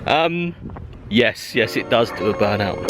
Yes, it does do a burnout.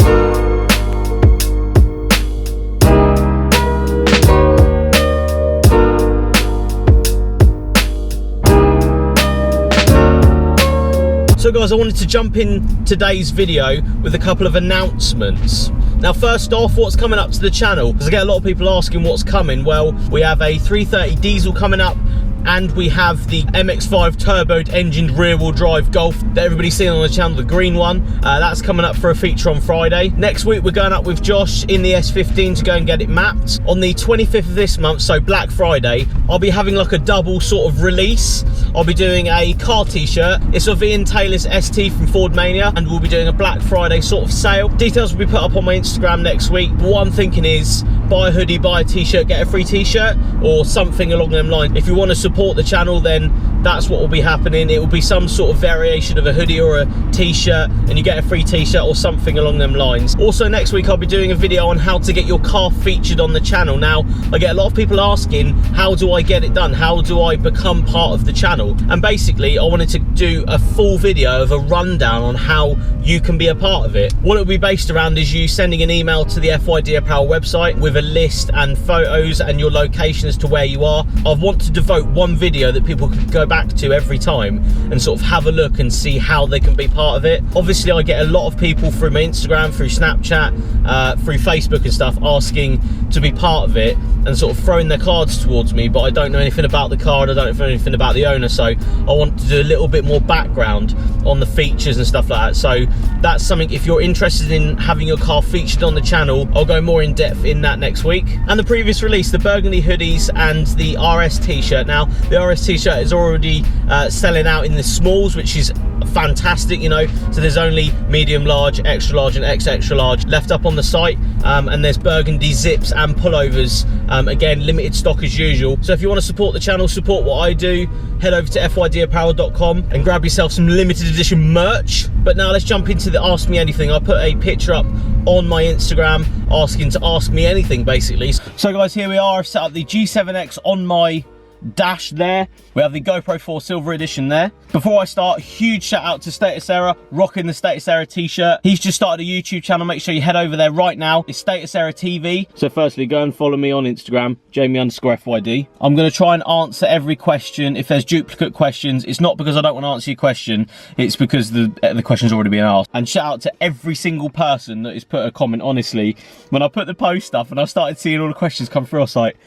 So guys, I wanted to jump in today's video with a couple of announcements. Now first off, what's coming up to the channel? Because I get a lot of people asking what's coming. Well, we have a 330 diesel coming up, and we have the MX-5 turbo engined rear wheel drive Golf that everybody's seen on the channel, the green one. That's coming up for a feature on Friday. Next week we're going up with Josh in the S15 to go and get it mapped. On the 25th of this month, so Black Friday, I'll be having like a double sort of release. I'll be doing a car t-shirt. It's of Ian Taylor's ST from Ford Mania, and we'll be doing a Black Friday sort of sale. Details will be put up on my Instagram next week. But what I'm thinking is buy a hoodie, buy a t-shirt, get a free t-shirt, or something along them lines. If you want to support the channel, then that's what will be happening. It will be some sort of variation of a hoodie or a t-shirt, and you get a free t-shirt or something along them lines. Also next week I'll be doing a video on how to get your car featured on the channel. Now I get a lot of people asking, how do I get it done? How do I become part of the channel? And basically I wanted to do a full video of a rundown on how you can be a part of it. What it will be based around is you sending an email to the FYD Apparel website with a list and photos and your location as to where you are. I want to devote one video that people can go back to every time and sort of have a look and see how they can be part of it. Obviously I get a lot of people through my Instagram, through Snapchat, through Facebook and stuff asking to be part of it and sort of throwing their cards towards me, but I don't know anything about the car and I don't know anything about the owner, so I want to do a little bit more background on the features and stuff like that. So that's something, if you're interested in having your car featured on the channel, I'll go more in depth in that next week. And the previous release, the burgundy hoodies and the RS t-shirt. Now the RS t-shirt is already selling out in the smalls, which is fantastic, you know, so there's only medium, large, extra large and extra large left up on the site, and there's burgundy zips and pullovers, again limited stock as usual. So if you want to support the channel, support what I do, head over to fydapparel.com and grab yourself some limited edition merch. But now let's jump into the Ask Me Anything. I put a picture up on my Instagram asking to ask me anything basically. So guys, here we are. I've set up the G7X on my dash there. We have the GoPro 4 Silver Edition there. Before I start, huge shout out to Status Error, rocking the Status Error t-shirt. He's just started a YouTube channel. Make sure you head over there right now. It's Status Error TV. So firstly, go and follow me on Instagram, Jamie_FYD. I'm going to try and answer every question. If there's duplicate questions, it's not because I don't want to answer your question, it's because the question's already been asked. And shout out to every single person that has put a comment. Honestly, when I put the post up and I started seeing all the questions come through, I was like,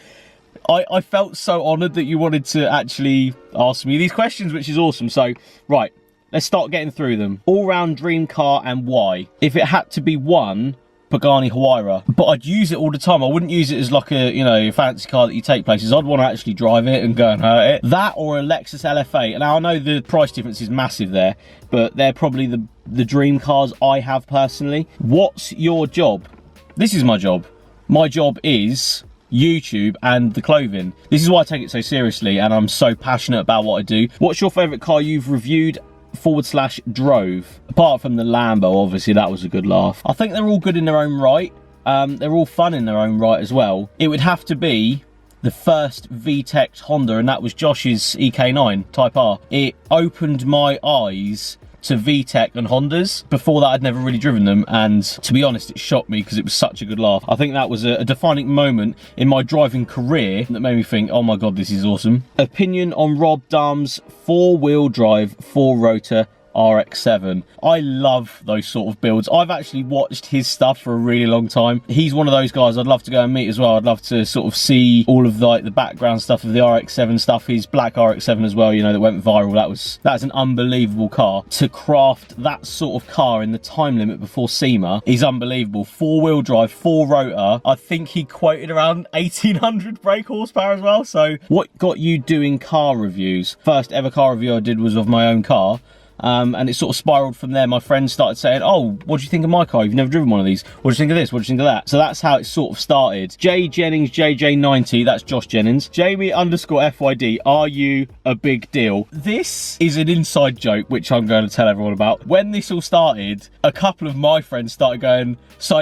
I felt so honoured that you wanted to actually ask me these questions, which is awesome. So, right, let's start getting through them. All-round dream car and why? If it had to be one, Pagani Huayra. But I'd use it all the time. I wouldn't use it as like a, you know, fancy car that you take places. I'd want to actually drive it and go and hurt it. That or a Lexus LFA. Now, I know the price difference is massive there, but they're probably the dream cars I have personally. What's your job? This is my job. My job is YouTube and the clothing. This is why I take it so seriously and I'm so passionate about what I do. What's your favourite car you've reviewed / drove? Apart from the Lambo, obviously that was a good laugh. I think they're all good in their own right. They're all fun in their own right as well. It would have to be the first VTEC Honda, and that was Josh's EK9 Type R. It opened my eyes to VTEC and Hondas. Before that I'd never really driven them, and to be honest it shocked me because it was such a good laugh. I think that was a defining moment in my driving career that made me think, oh my god, this is awesome. Opinion on Rob Dumm's 4-wheel drive 4-rotor RX-7. I love those sort of builds. I've actually watched his stuff for a really long time. He's one of those guys I'd love to go and meet as well. I'd love to sort of see all of the background stuff of the RX-7 stuff. His black RX-7 as well, you know, that went viral. That's an unbelievable car. To craft that sort of car in the time limit before SEMA is unbelievable. 4-wheel drive, 4-rotor. I think he quoted around 1800 brake horsepower as well. So what got you doing car reviews? First ever car review I did was of my own car. And it sort of spiraled from there. My friends started saying, oh, what do you think of my car? You've never driven one of these. What do you think of this? What do you think of that? So that's how it sort of started. J Jennings JJ90, that's Josh Jennings. Jamie_FYD, are you a big deal? This is an inside joke, which I'm going to tell everyone about. When this all started, a couple of my friends started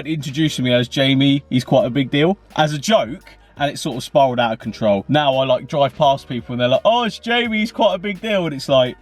introducing me as Jamie, he's quite a big deal, as a joke. And it sort of spiraled out of control. Now I drive past people and they're like, oh, it's Jamie, he's quite a big deal. And it's like,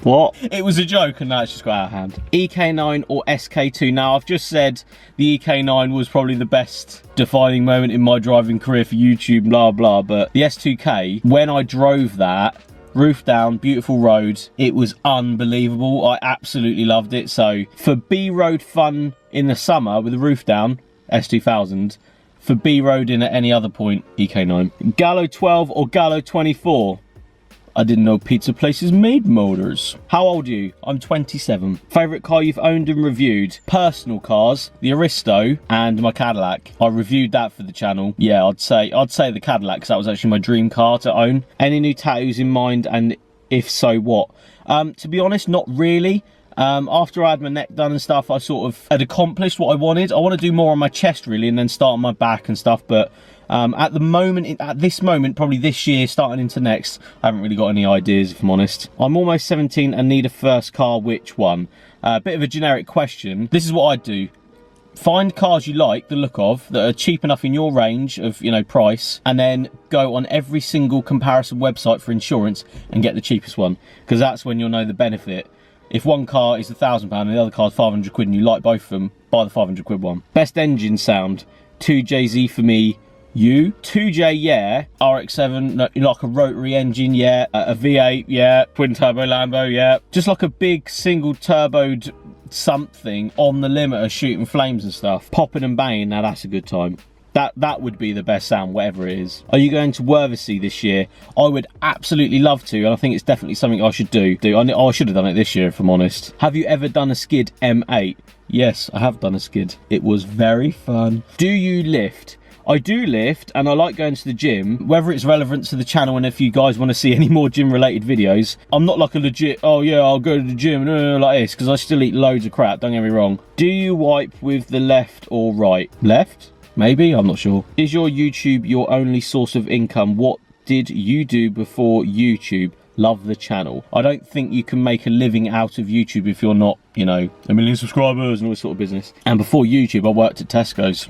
What? It was a joke and now it's just got out of hand. EK9 or SK2. Now, I've just said the EK9 was probably the best defining moment in my driving career for YouTube, blah, blah. But the S2K, when I drove that, roof down, beautiful road, it was unbelievable. I absolutely loved it. So for B-road fun in the summer with the roof down, S2000. For B-road in at any other point, EK9. Gallo 12 or Gallo 24? I didn't know pizza places made motors. How old are you? I'm 27. Favourite car you've owned and reviewed? Personal cars, the Aristo and my Cadillac. I reviewed that for the channel. Yeah, I'd say the Cadillac, because that was actually my dream car to own. Any new tattoos in mind, and if so, what? To be honest, not really. After I had my neck done and stuff, I sort of had accomplished what I wanted. I want to do more on my chest really, and then start on my back and stuff, but at this moment, probably this year, starting into next, I haven't really got any ideas, if I'm honest. I'm almost 17 and need a first car, which one? Bit of a generic question. This is what I'd do. Find cars you like the look of, that are cheap enough in your range of, you know, price, and then go on every single comparison website for insurance and get the cheapest one, because that's when you'll know the benefit. If one car is £1,000 and the other car is 500 quid and you like both of them, buy the 500 quid one. Best engine sound? 2JZ for me. You? 2J, yeah. RX-7, like a rotary engine, yeah. A V8, yeah. Twin turbo Lambo, yeah. Just like a big single turboed something on the limiter shooting flames and stuff. Popping and banging, now that's a good time. That would be the best sound, whatever it is. Are you going to Worthesea this year? I would absolutely love to, and I think it's definitely something I should do. I should have done it this year, if I'm honest. Have you ever done a skid M8? Yes, I have done a skid. It was very fun. Do you lift? I do lift, and I like going to the gym. Whether it's relevant to the channel and if you guys want to see any more gym related videos, I'm not like a legit, oh yeah, I'll go to the gym like this, because I still eat loads of crap, don't get me wrong. Do you wipe with the left or right? Left? Maybe, I'm not sure. Is your YouTube your only source of income? What did you do before YouTube? Love the channel. I don't think you can make a living out of YouTube if you're not, you know, 1 million subscribers and all this sort of business. And before YouTube, I worked at Tesco's.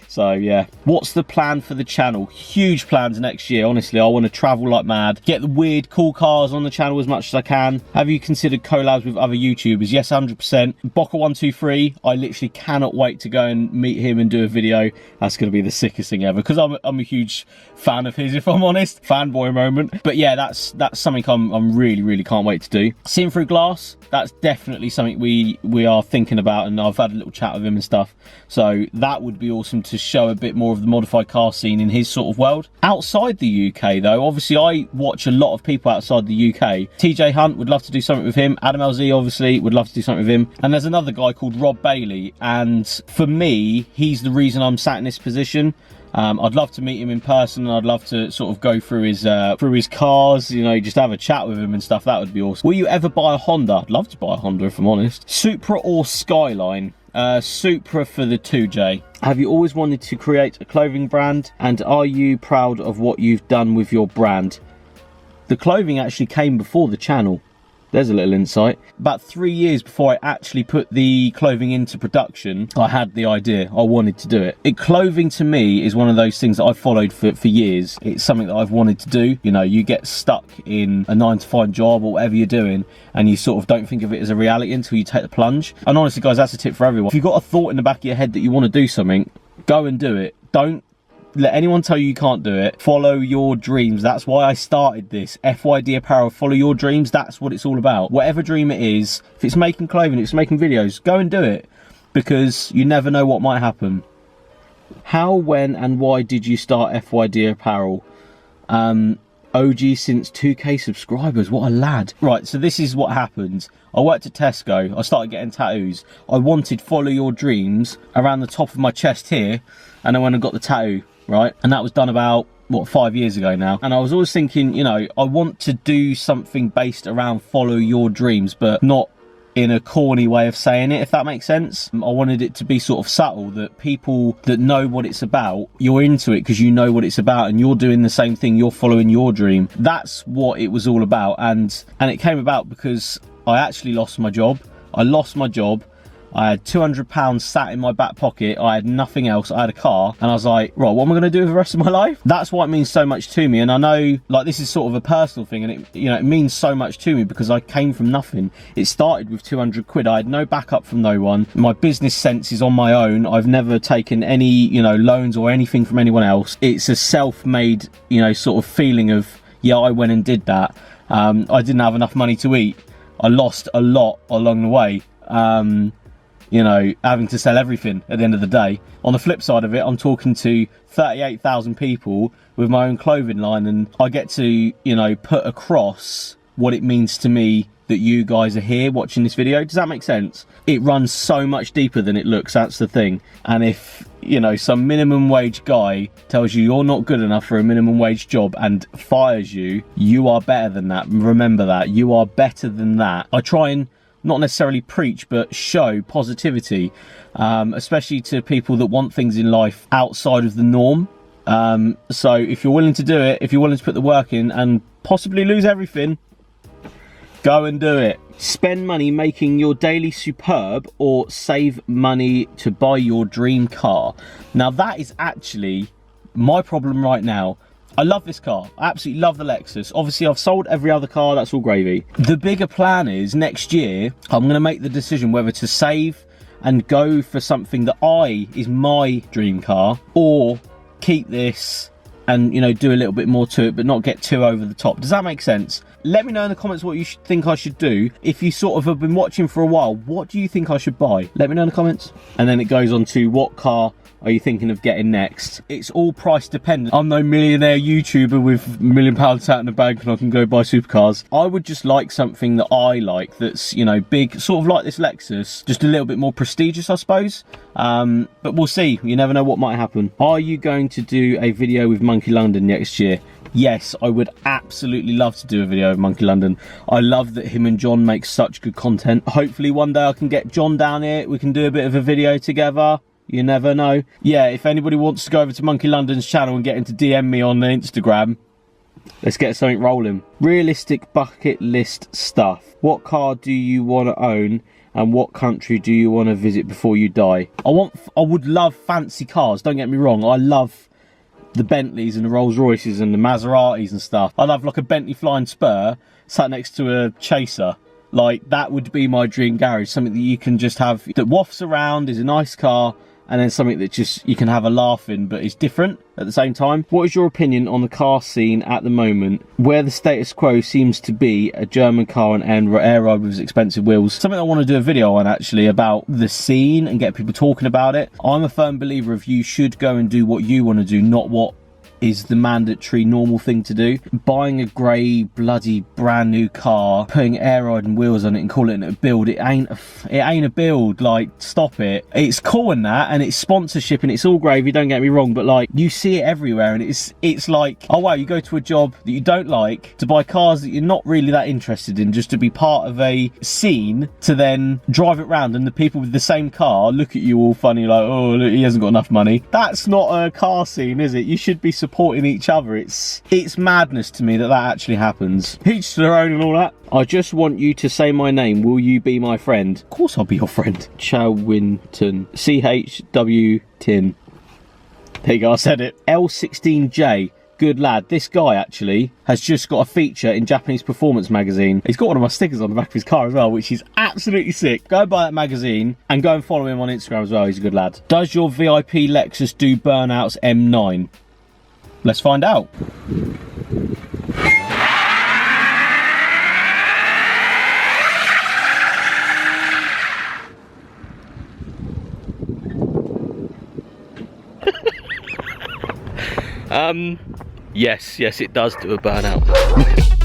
So yeah, what's the plan for the channel? Huge plans next year. Honestly, I want to travel like mad, get the weird cool cars on the channel as much as I can. Have you considered collabs with other YouTubers? Yes, 100%. Boca123, I literally cannot wait to go and meet him and do a video. That's going to be the sickest thing ever, because I'm a huge fan of his, if I'm honest. Fanboy moment. But yeah, that's something I'm really can't wait to do. Seeing Through Glass, that's definitely something we are thinking about, and I've had a little chat with him and stuff. So that would be awesome to show a bit more of the modified car scene in his sort of world. Outside the UK though, obviously I watch a lot of people outside the UK. TJ Hunt, would love to do something with him. Adam LZ obviously would love to do something with him. And there's another guy called Rob Bailey, and for me, he's the reason I'm sat in this position. I'd love to meet him in person, and I'd love to sort of go through his cars, you know, just have a chat with him and stuff. That would be awesome. Will you ever buy a Honda? I'd love to buy a Honda, if I'm honest. Supra or Skyline? Supra for the 2J. Have you always wanted to create a clothing brand, and are you proud of what you've done with your brand? The clothing actually came before the channel. There's a little insight. About 3 years before I actually put the clothing into production, I had the idea. I wanted to do it. Clothing to me is one of those things that I've followed for years. It's something that I've wanted to do. You know, you get stuck in a 9-to-5 job or whatever you're doing, and you sort of don't think of it as a reality until you take the plunge. And honestly, guys, that's a tip for everyone. If you've got a thought in the back of your head that you want to do something, go and do it. Don't let anyone tell you can't do it. Follow your dreams. That's why I started this. FYD Apparel, follow your dreams. That's what it's all about. Whatever dream it is, if it's making clothing, if it's making videos, go and do it, because you never know what might happen. How, when and why did you start FYD Apparel? OG since 2k subscribers. What a lad. Right, so this is what happened. I worked at Tesco. I started getting tattoos. I wanted follow your dreams around the top of my chest here, and I went and got the tattoo. Right, and that was done about, what, 5 years ago now. And I was always thinking, you know, I want to do something based around follow your dreams, but not in a corny way of saying it, if that makes sense. I wanted it to be sort of subtle, that people that know what it's about, you're into it because you know what it's about, and you're doing the same thing, you're following your dream. That's what it was all about. And it came about because I actually lost my job. I lost my job. I had £200 sat in my back pocket. I had nothing else. I had a car, and I was like, right, what am I going to do for the rest of my life? That's why it means so much to me. And I know, like, this is sort of a personal thing, and it, you know, it means so much to me because I came from nothing. It started with 200 quid. I had no backup from no one. My business sense is on my own. I've never taken any, you know, loans or anything from anyone else. It's a self-made, you know, sort of feeling of, yeah, I went and did that. I didn't have enough money to eat. I lost a lot along the way. You know, having to sell everything at the end of the day. On the flip side of it, I'm talking to 38,000 people with my own clothing line, and I get to, you know, put across what it means to me that you guys are here watching this video. Does that make sense? It runs so much deeper than it looks, that's the thing. And if, you know, some minimum wage guy tells you you're not good enough for a minimum wage job and fires you, you are better than that. Remember that. You are better than that. I try and not necessarily preach, but show positivity, especially to people that want things in life outside of the norm. So if you're willing to do it, if you're willing to put the work in and possibly lose everything, go and do it. Spend money making your daily superb, or save money to buy your dream car. Now that is actually my problem right now. I love this car. I absolutely love the Lexus. Obviously, I've sold every other car. That's all gravy. The bigger plan is next year, I'm going to make the decision whether to save and go for something that is my dream car, or keep this and, you know, do a little bit more to it, but not get too over the top. Does that make sense? Let me know in the comments what you think I should do. If you sort of have been watching for a while, what do you think I should buy? Let me know in the comments. And then it goes on to, what car are you thinking of getting next? It's all price dependent. I'm no millionaire YouTuber with £1 million sat in the bank and I can go buy supercars. I would just like something that I like, that's, you know, big, sort of like this Lexus, just a little bit more prestigious, I suppose. But we'll see. You never know what might happen. Are you going to do a video with Monkey London next year? Yes, I would absolutely love to do a video with Monkey London. I love that him and John make such good content. Hopefully one day I can get John down here. We can do a bit of a video together. You never know. Yeah, if anybody wants to go over to Monkey London's channel and get him to DM me on Instagram, let's get something rolling. Realistic bucket list stuff. What car do you want to own, and what country do you want to visit before you die? I would love fancy cars, don't get me wrong. I love the Bentleys and the Rolls Royces and the Maseratis and stuff. I'd have like a Bentley Flying Spur sat next to a Chaser. Like, that would be my dream garage. Something that you can just have, that wafts around, is a nice car, and then something that just you can have a laugh in, but is different at the same time. What is your opinion on the car scene at the moment, where the status quo seems to be a German car and air ride with expensive wheels? Something I want to do a video on, actually, about the scene and get people talking about it. I'm a firm believer of you should go and do what you want to do, not what is the mandatory normal thing to do. Buying a grey bloody brand new car, putting air ride and wheels on it and calling it a build, it ain't a build. Like, stop it. It's cool and that, and it's sponsorship and it's all gravy, don't get me wrong, but like, you see it everywhere, and it's like, oh wow, you go to a job that you don't like to buy cars that you're not really that interested in, just to be part of a scene, to then drive it round and the people with the same car look at you all funny like, oh look, he hasn't got enough money. That's not a car scene, is it? You should be supporting each other. It's madness to me that actually happens. Each to their own and all that. I just want you to say my name. Will you be my friend? Of course I'll be your friend. Chawinton. CHW Tin. There you go, I said it. L16J. Good lad. This guy actually has just got a feature in Japanese Performance magazine. He's got one of my stickers on the back of his car as well, which is absolutely sick. Go buy that magazine and go and follow him on Instagram as well. He's a good lad. Does your VIP Lexus do burnouts M9? Let's find out. Yes, it does do a burnout.